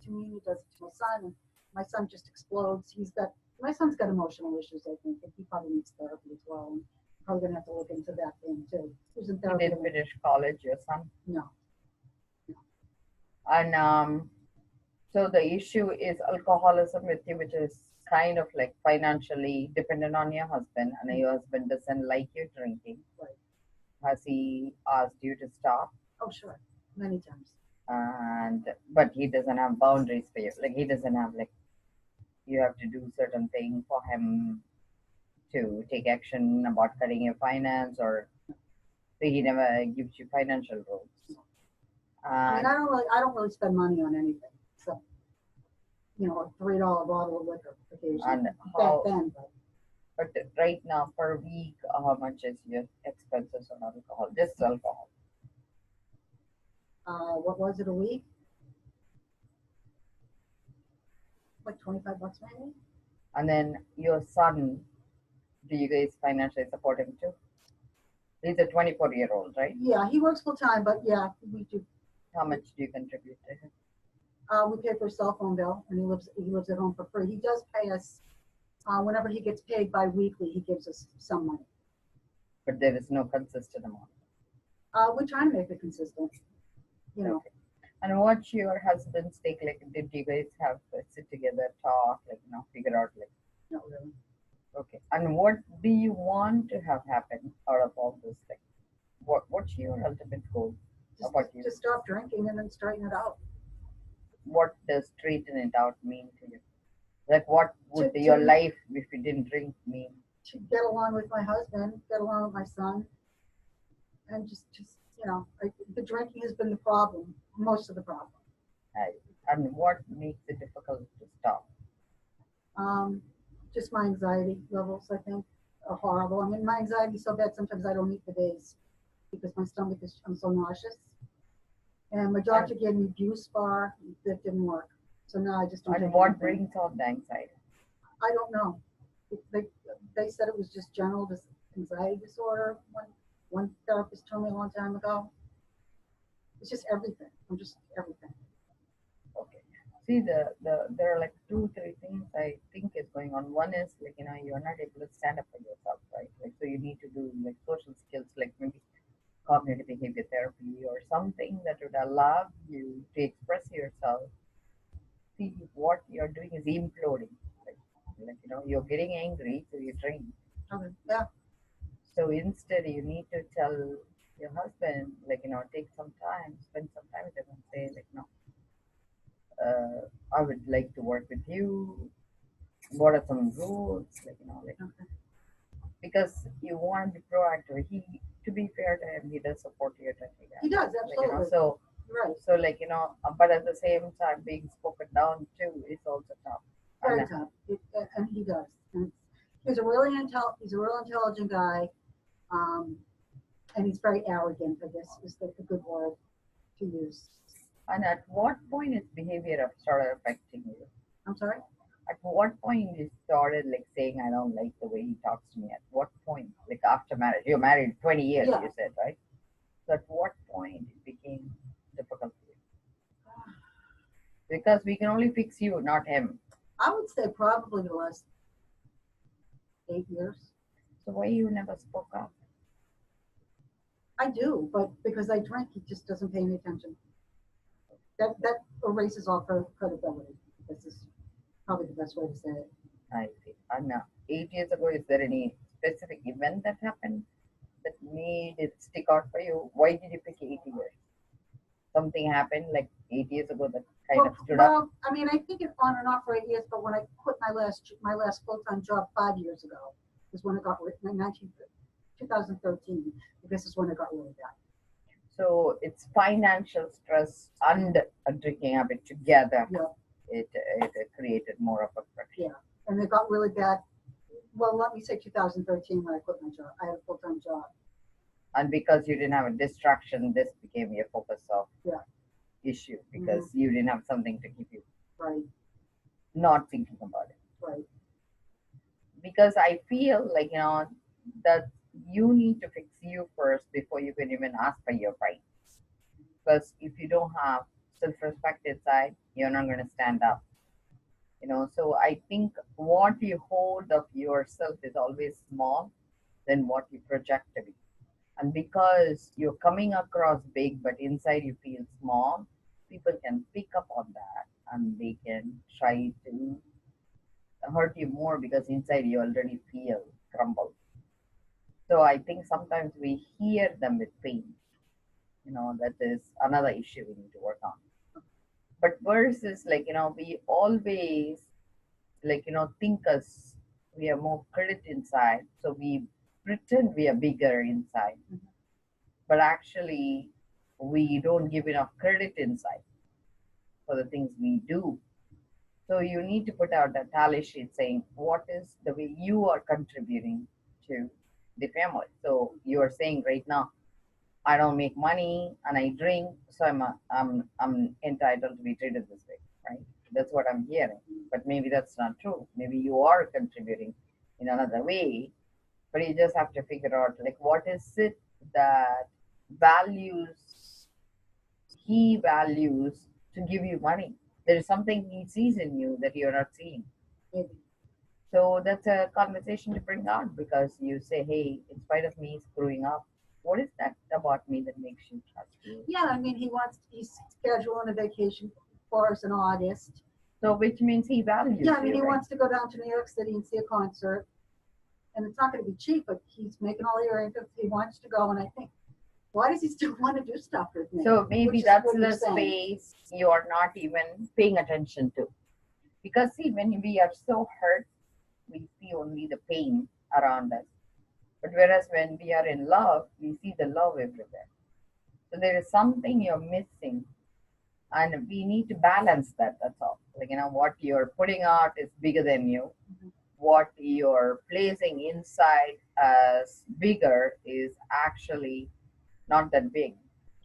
to me, he does it to my son, and my son just explodes. My son's got emotional issues, I think, and he probably needs therapy as well. And probably gonna have to look into that thing too. Who's in He therapy? didn't finish college, your son? No. And so the issue is alcoholism with you, which is kind of like financially dependent on your husband, and your husband doesn't like you drinking. Right. Has he asked you to stop? Oh, sure. Many times. And but he doesn't have boundaries for you. Like he doesn't have like you have to do certain thing for him to take action about cutting your finance, or so he never gives you financial rules. I mean, And I don't really spend money on anything except, a $3 bottle of liquor occasionally. and Back how then, but right now per week, how much is your expenses on alcohol? Just alcohol. what was it a week? Like $25 maybe. And then your son, do you guys financially support him too? He's a 24-year-old, right? Yeah, he works full time, but yeah, we do. How much do you contribute to him? We pay for a cell phone bill, and he lives at home for free. He does pay us whenever he gets paid bi-weekly. He gives us some money. But there is no consistent amount. We're trying to make it consistent. Okay. And what's your husband's take? Like, did you guys have sit together, talk, like, figure out, like, Not really. okay. And what do you want to have happen out of all this? Like, what's your ultimate goal about you? To stop drinking and then straighten it out. What does straighten it out mean to you? Like, what would To- your to- life if you didn't drink mean? To get along with my husband, get along with my son, and just the drinking has been the problem, most of the problem. And what makes it difficult to stop? Um, just my anxiety levels, I think, are horrible. I mean, my anxiety is so bad sometimes I don't eat for days because my stomach I'm so nauseous. And my doctor gave me Buspar, that didn't work. So now I just don't. And what brings on the anxiety? I don't know. They said it was just general anxiety disorder. One therapist told me a long time ago. It's just everything. I'm just everything. Okay. See, there are like two, three things I think is going on. One is like you're not able to stand up for yourself, right? Like so you need to do like social skills, like maybe cognitive behavior therapy or something that would allow you to express yourself. See, what you're doing is imploding. You're getting angry, so you drink. Okay. Yeah. So instead, you need to tell your husband, like, take some time, spend some time with him and say, like, no, I would like to work with you. What are some rules? Like, like, Okay. because you want to be proactive. To be fair to him, he does support you. He does, Like, absolutely. so, Right. so, like, but at the same time, being spoken down too is also tough. Very And, tough. And he does. And he's a real intelligent guy. And he's very arrogant, I guess is the good word to use. and at what point is behavior started affecting you? I'm sorry? At what point you started like saying I don't like the way he talks to me? At what point? Like after marriage? You're married 20 years, Yeah. you said, right? So at what point it became difficult for you? Because we can only fix you, not him. I would say probably the last 8 years. So why you never spoke up? I do, but because I drink, he just doesn't pay any attention. That erases all credibility. This is probably the best way to say it. I see. And 8 years ago, is there any specific event that happened that made it stick out for you? Why did you pick 8 years? Something happened like 8 years ago that kind of stood up. Well, I mean, I think it's on and off for 8 years, but when I quit my last full-time job 5 years ago is when it got 2013. This is when it got really bad. So it's financial stress and a drinking habit together. Yeah. It created more of a friction. Yeah, and it got really bad. Well, let me say 2013 when I quit my job. I had a full-time job. And because you didn't have a distraction, this became your focus of issue because you didn't have something to keep you Right. not thinking about it. Right. Because I feel like that you need to fix you first before you can even ask for your rights. Because if you don't have self-respect inside, you're not going to stand up. So I think what you hold of yourself is always small than what you project to be. And because you're coming across big, but inside you feel small, people can pick up on that and they can try to hurt you more because inside you already feel crumbled. So I think sometimes we hear them with pain. That is another issue we need to work on. But versus we always think us we are more credit inside, so we pretend we are bigger inside, but actually we don't give enough credit inside for the things we do. So you need to put out a tally sheet saying what is the way you are contributing to the family. So you are saying right now, I don't make money and I drink, so I'm entitled to be treated this way, right? That's what I'm hearing. But maybe that's not true. Maybe you are contributing in another way, but you just have to figure out what is it that values he values to give you money. There is something he sees in you that you're not seeing. Maybe. So that's a conversation to bring out because you say, hey, in spite of me screwing up, what is that about me that makes you trust me? Yeah, I mean, he's scheduling a vacation for us in August. So which means he values Yeah, I mean, you, he right? wants to go down to New York City and see a concert. And it's not going to be cheap, but he's making all the arrangements. He wants to go. And I think, why does he still want to do stuff with me? So maybe Which is that's what you're the saying. space you're not even paying attention to. Because see, when we are so hurt, we see only the pain around us. But whereas when we are in love, we see the love everywhere. So there is something you're missing, and we need to balance that. That's all. What you're putting out is bigger than you. Mhm. What you're placing inside as bigger is actually not that big.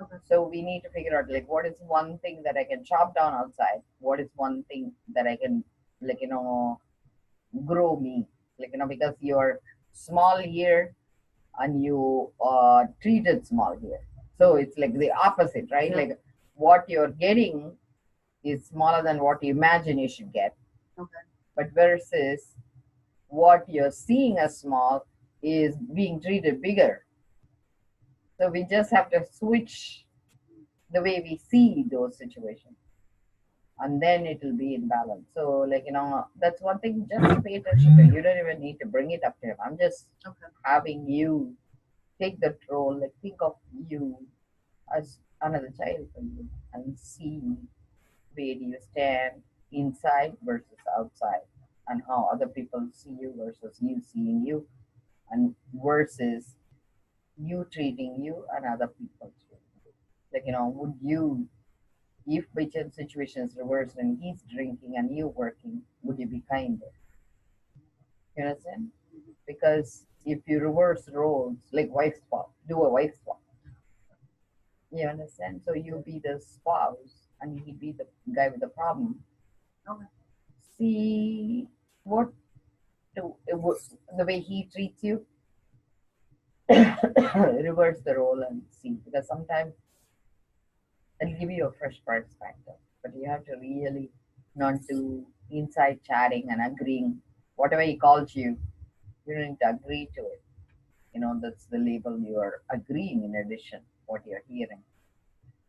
Okay. So we need to figure out what is one thing that I can chop down outside. What is one thing that I can grow me. Because you're small here and you treated small here. So it's like the opposite, right? Yeah. Like what you're getting is smaller than what you imagine you should get. Okay. But versus what you're seeing as small is being treated bigger. So we just have to switch the way we see those situations, and then it will be in balance. So that's one thing, just pay attention to. You don't even need to bring it up to him. I'm just Okay. having you take that role, think of you as another child for you and see where do you stand inside versus outside, and how other people see you versus you seeing you, and versus you treating you and other people treating you. Would you, if by chance situation is reversed and he's drinking and you working, would you be kinder? You understand? Because if you reverse roles, like wife swap, do a wife swap. You understand? So you be the spouse and he be the guy with the problem. Okay. See what the way he treats you, reverse the role and see. Because sometimes it'll give you a fresh perspective. But you have to really not do inside chatting and agreeing. Whatever he calls you, you don't need to agree to it. That's the label you are agreeing in addition what you're hearing.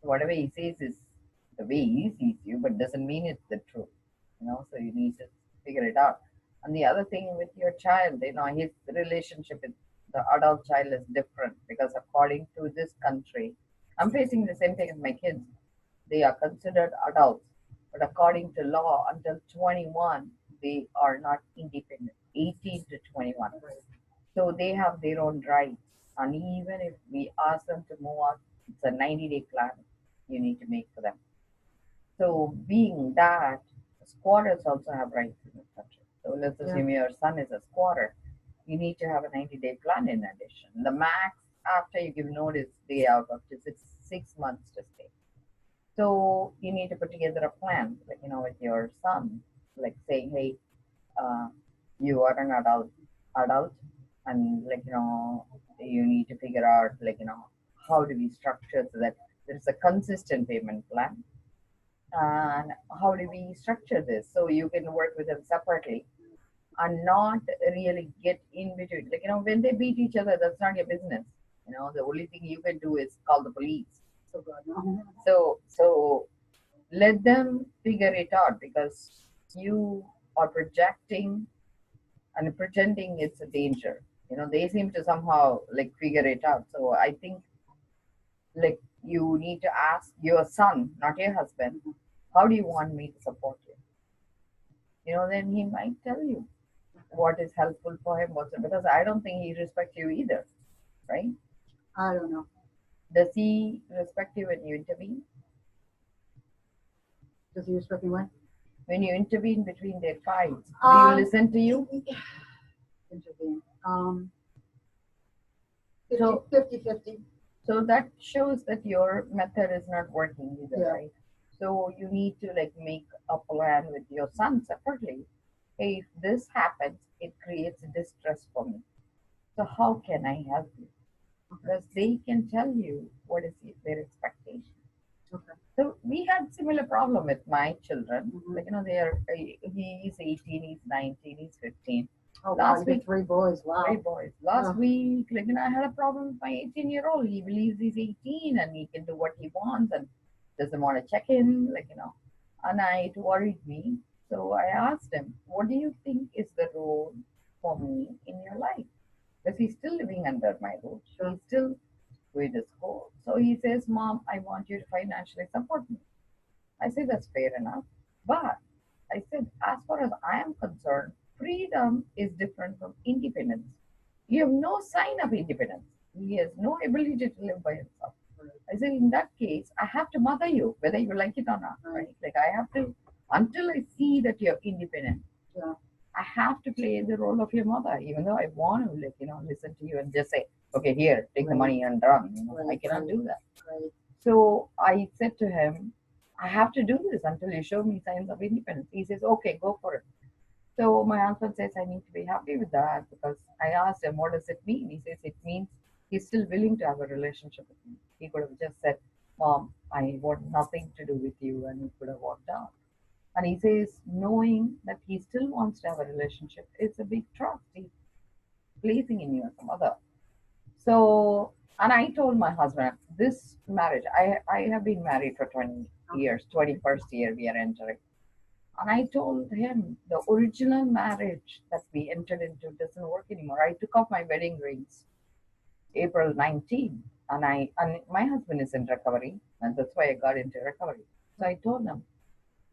So whatever he says is the way he sees you, but doesn't mean it's the truth. So you need to figure it out. And the other thing with your child, his relationship with the adult child is different because according to this country, I'm facing the same thing as my kids. They are considered adults, but according to law, until 21, they are not independent. 18 to 21. So they have their own rights. And even if we ask them to move out, it's a 90-day plan you need to make for them. So being that, squatters also have rights in this country. So let's assume your son is a squatter. You need to have a 90-day plan in addition. The max after you give notice, they have up to six months to stay. So you need to put together a plan, with your son, saying, hey, uh, you are an adult, and you need to figure out, how do we structure so that there's a consistent payment plan, And how do we structure this so you can work with them separately and not really get in between? Like, when they beat each other, that's not your business. The only thing you can do is call the police. So God, no. So let them figure it out, because you are projecting and pretending it's a danger. They seem to somehow like figure it out. So I think, like, you need to ask your son, not your husband, how do you want me to support you? Then he might tell you what is helpful for him, because I don't think he respects you either, right? I don't know. Does he respect you when you intervene? Does he respect me when? When you intervene between their fights, do you Um, listen to you? Intervene. So 50-50. So that shows that your method is not working either, Yeah. right? So you need to like make a plan with your son separately. Hey, if this happens, it creates distress for me. So how can I help you? Because they can tell you what is their expectation. Okay. So we had similar problem with my children. Mhm. Like, he's 18, he's 19, he's 15. Oh, Last wow, you week, got 3 boys. Wow. 3 boys. Last Yeah. week, like, I had a problem with my 18-year-old. He believes he's 18 and he can do what he wants and doesn't want to check in, and it worried me. So I asked him, what do you think is the role for me in your life? Because he's still living under my roof. Sure. He's still going to school. So he says, Mom, I want you to financially support me. I said, that's fair enough. But I said, as far as I am concerned, freedom is different from independence. You have no sign of independence. He has no ability to live by himself. I said, in that case, I have to mother you, whether you like it or not, right? Like, I have to, until I see that you're independent, Yeah. I have to play the role of your mother, even though I want to, listen to you and just say, okay, here, take the money and run. I cannot do that. Right. So I said to him, I have to do this until you show me signs of independence. He says, okay, go for it. So my husband says, I need to be happy with that, because I asked him, what does it mean? He says, it means he's still willing to have a relationship with me. He could have just said, Mom, I want nothing to do with you, and he could have walked out. And he says, knowing that he still wants to have a relationship, it's a big trust he's placing in you as a mother. So, and I told my husband, this marriage, I have been married for 20 years, 21st year we are entering. And I told him the original marriage that we entered into doesn't work anymore. I took off my wedding rings April 19, and my husband is in recovery, and that's why I got into recovery. So I told him,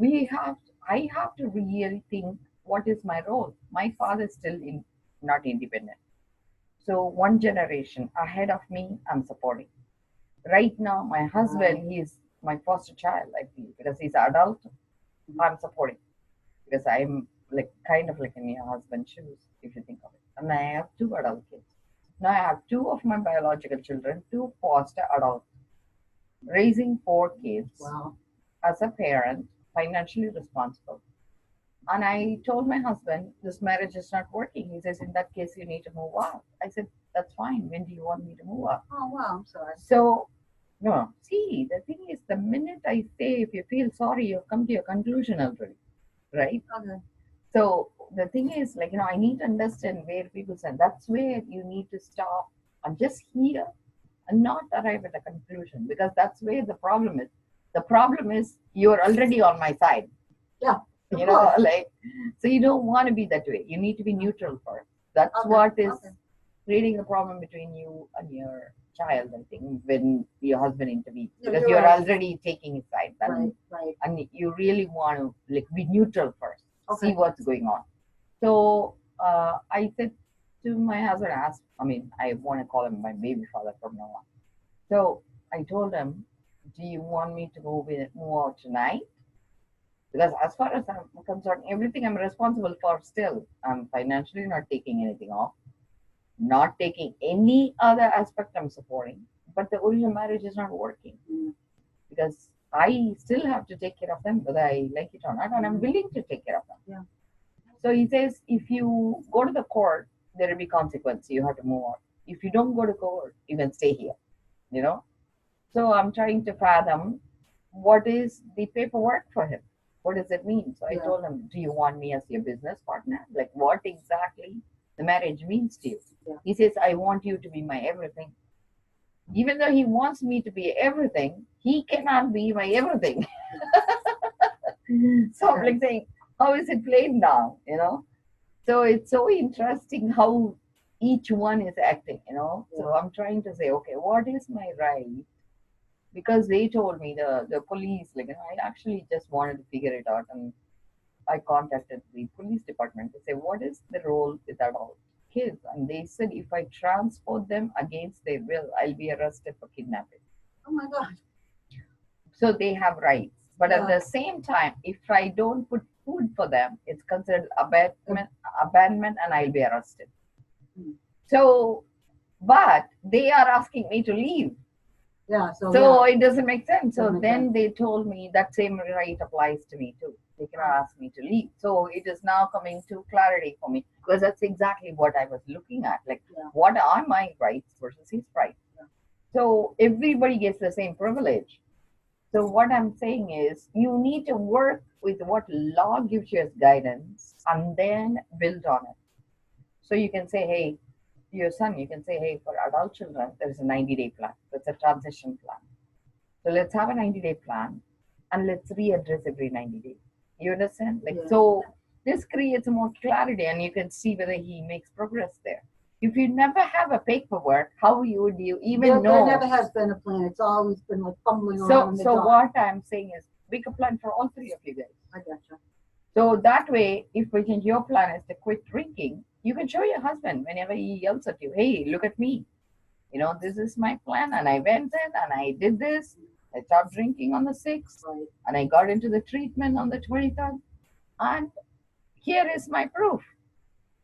I have to really think what is my role. My father is still not independent. So one generation ahead of me, I'm supporting. Right now, my husband, he is my foster child, I feel, because he's an adult. I'm supporting, because I'm like kind of like in your husband's shoes, if you think of it. And I have 2 adult kids. Now I have 2 of my biological children, 2 foster adults, raising 4 kids. Wow. As a parent, financially responsible. And I told my husband, this marriage is not working. He says, in that case, you need to move out. I said, that's fine. When do you want me to move out? Oh, wow, I'm sorry. So, no, see, the thing is, the minute I say, if you feel sorry, you've come to your conclusion already, right? Okay. So the thing is, I need to understand where people stand. That's where you need to stop and just hear and not arrive at a conclusion, because that's where the problem is. The problem is you're already on my side. Yeah. So you don't want to be that way. You need to be neutral first. That's Okay, what is okay. creating the problem between you and your child, I think, when your husband intervenes, Yeah, because you're you're right. already taking his side. Right. And you really want to be neutral first, Okay. see what's going on. So I said to my husband, I want to call him my baby father from now on. So I told him, do you want me to move out tonight? Because as far as I'm concerned, everything I'm responsible for still. I'm financially not taking anything off, not taking any other aspect I'm supporting. But the original marriage is not working, because I still have to take care of them, whether I like it or not, and I'm willing to take care of them. Yeah. So he says, if you go to the court, there will be consequence. You have to move on. If you don't go to court, you can stay here. So I'm trying to fathom what is the paperwork for him? What does it mean? So I Yeah. told him, do you want me as your business partner? Like, what exactly the marriage means to you? Yeah. He says, I want you to be my everything. Even though he wants me to be everything, he cannot be my everything. So I'm like saying, how is it played now? So it's so interesting how each one is acting. So I'm trying to say, okay, what is my right? Because they told me the police, I actually just wanted to figure it out, and I contacted the police department to say, what is the role with adult kids? And they said, if I transport them against their will, I'll be arrested for kidnapping. Oh my God. So they have rights. But at Yeah. the same time, if I don't put food for them, it's considered abandonment and I'll be arrested. Hmm. So, but they are asking me to leave. Yeah. So So yeah. it doesn't make sense. So Doesn't make then they told me that same right applies to me too. They cannot ask me to leave. So it is now coming to clarity for me, because that's exactly what I was looking at. Like, Yeah. what are my rights versus his rights? Yeah. So everybody gets the same privilege. So what I'm saying is, you need to work with what law gives you as guidance and then build on it. So you can say, hey, your son, you can say, hey, for adult children, there is a 90-day plan. That's a transition plan. So let's have a 90-day plan and let's readdress every 90 days. You understand? Yeah. So this creates more clarity and you can see whether he makes progress there. If you never have a paperwork, how would you even There know? never has been a plan. It's always been like fumbling around So, in the so dark. what I'm saying is, make a plan for all three of you guys. I gotcha. So that way, if we can, your plan is to quit drinking, you can show your husband whenever he yells at you, hey, look at me. This is my plan, and I went in and I did this. I stopped drinking on the 6th, Right. and I got into the treatment on the 23rd, and here is my proof.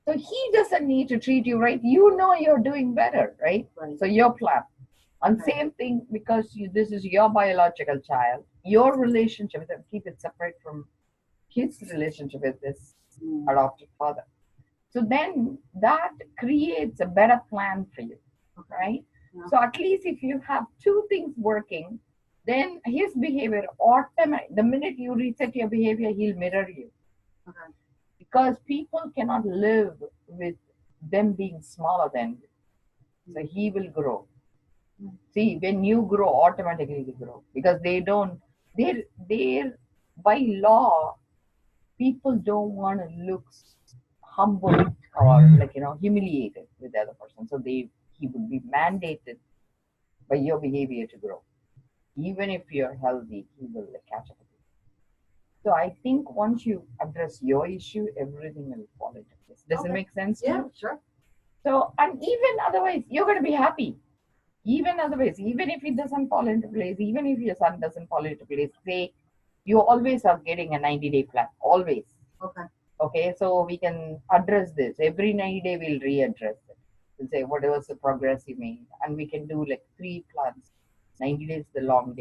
So he doesn't need to treat you right. You know you're doing better, right? Right. So your plan. And Okay. same thing, because this is your biological child, your relationship with him, keep it separate from his relationship with this Mm. adopted father. So then that creates a better plan for you, Okay. right? Yeah. So at least if you have two things working, then his behavior automatic. The minute you reset your behavior, he'll mirror you. Okay. Because people cannot live with them being smaller than you. So he will grow. Mm. See, when you grow, automatically they grow, because they're by law, people don't want to look humbled or humiliated with the other person. So he would be mandated by your behavior to grow. Even if you're healthy, he will catch up with you. So I think once you address your issue, everything will fall into place. Does it Okay. make sense to Yeah, you? sure. So, and even otherwise, you're going to be happy. Even otherwise, even if it doesn't fall into place, even if your son doesn't fall into place, say you always are getting a 90-day plan. Always. Okay. Okay, so we can address this. Every 90 day we'll readdress it. We'll say what was the progress you made. And we can do like 3 plans. 90 days the long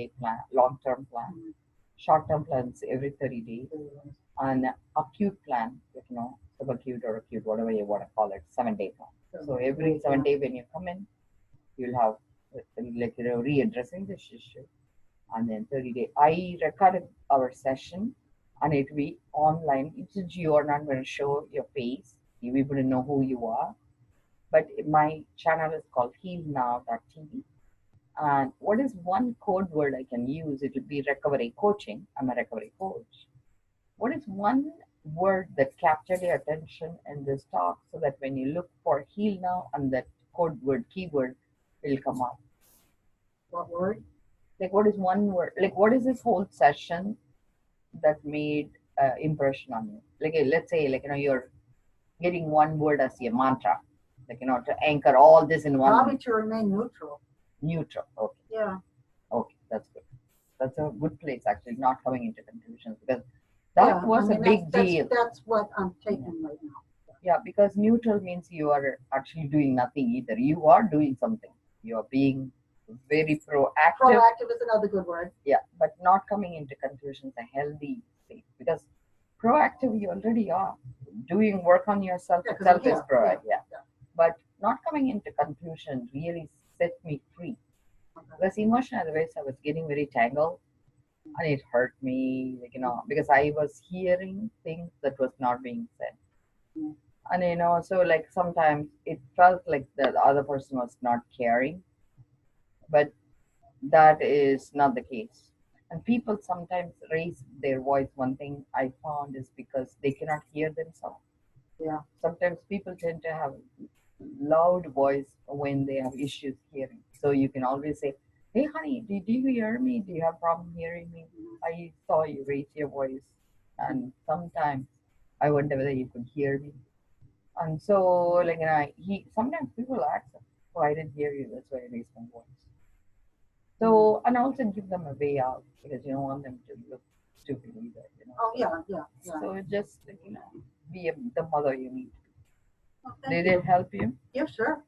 term plan. Mhm. Short term plans every 30 days. And acute plan, subacute or acute, whatever you want to call it, 7-day plan. So every 7 day when you come in, you'll have readdressing this issue. And then 30-day. I recorded our session and it will be online. Since you are not going to show your face, you will be able to know who you are. But my channel is called healnow.tv. And what is one code word I can use? It will be recovery coaching. I'm a recovery coach. What is one word that captured your attention in this talk, so that when you look for heal now and that code word, keyword will come up? What word? Like, what is one word? Like, what is this whole session that made impression on you? Like, let's say, you're getting one word as your mantra, to anchor all this in one. Probably to remain neutral. Neutral. Okay. Yeah. Okay, that's good. That's a good place, actually, not coming into conclusions, because that was a big deal. That's what I'm taking right now. Yeah, because neutral means you are actually doing nothing either. You are doing something. You are being very proactive. Proactive is another good word. Yeah, but not coming into conclusions, a healthy state. Because proactive, you already are. Doing work on yourself itself is proactive. Yeah. But not coming into conclusion really set me free. Okay. Because emotion, otherwise, I was getting very tangled. and it hurt me, like, because I was hearing things that was not being said. Mm. And so like sometimes it felt like the other person was not caring, but that is not the case. And people sometimes raise their voice. One thing I found is because they cannot hear themselves. Yeah. Sometimes people tend to have loud voice when they have issues hearing. So you can always say, "Hey, honey, did you hear me? Do you have problem hearing me? I saw you raise your voice." And sometimes I wonder whether you could hear me. And so, like, he sometimes people ask, "Oh, I didn't hear you. That's why I raised my voice." So, and also give them a way out because you don't want them to look stupid either. Oh, So, yeah, yeah, yeah. so just, be the mother you need. Well, thank Did you. it help you? Yeah, sure.